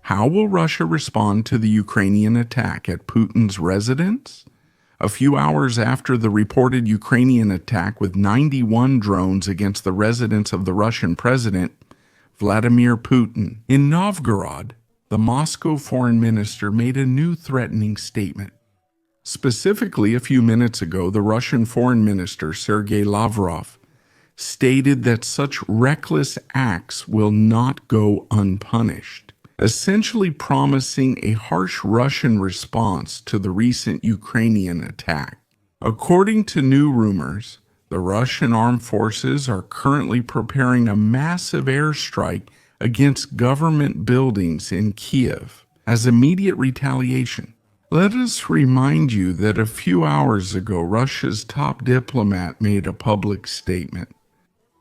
How will Russia respond to the Ukrainian attack at Putin's residence? A few hours after the reported Ukrainian attack with 91 drones against the residence of the Russian president, Vladimir Putin, in Novgorod, the Moscow foreign minister made a new threatening statement. Specifically, a few minutes ago, the Russian foreign minister, Sergei Lavrov, stated that such reckless acts will not go unpunished, essentially promising a harsh Russian response to the recent Ukrainian attack. According to new rumors, the Russian armed forces are currently preparing a massive airstrike against government buildings in Kiev as immediate retaliation. Let us remind you that a few hours ago, Russia's top diplomat made a public statement.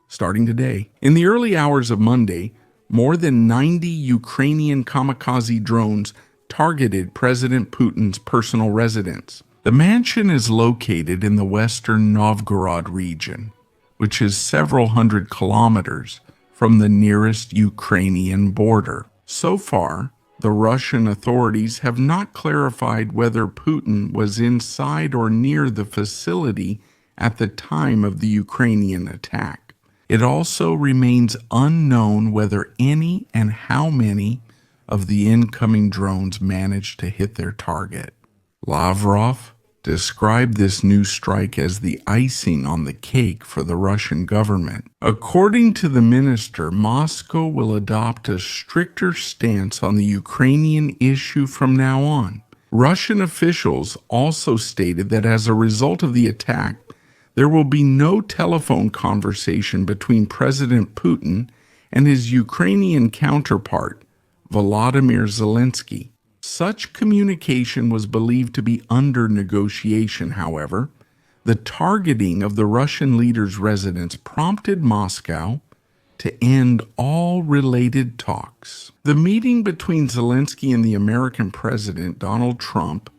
Starting today, in the early hours of Monday, more than 90 Ukrainian kamikaze drones targeted President Putin's personal residence. The mansion is located in the western Novgorod region, which is several hundred kilometers from the nearest Ukrainian border. So far, the Russian authorities have not clarified whether Putin was inside or near the facility at the time of the Ukrainian attack. It also remains unknown whether any and how many of the incoming drones managed to hit their target. Lavrov described this new strike as the icing on the cake for the Russian government. According to the minister, Moscow will adopt a stricter stance on the Ukrainian issue from now on. Russian officials also stated that as a result of the attack, there will be no telephone conversation between President Putin and his Ukrainian counterpart, Volodymyr Zelensky. Such communication was believed to be under negotiation, however. The targeting of the Russian leader's residence prompted Moscow to end all related talks. The meeting between Zelensky and the American president, Donald Trump,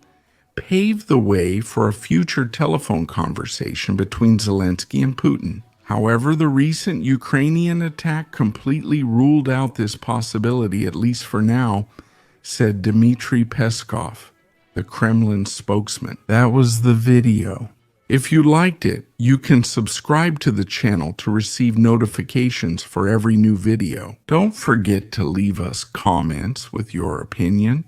paved the way for a future telephone conversation between Zelensky and Putin. However, the recent Ukrainian attack completely ruled out this possibility, at least for now, said Dmitry Peskov, the Kremlin spokesman. That was the video. If you liked it, you can subscribe to the channel to receive notifications for every new video. Don't forget to leave us comments with your opinion.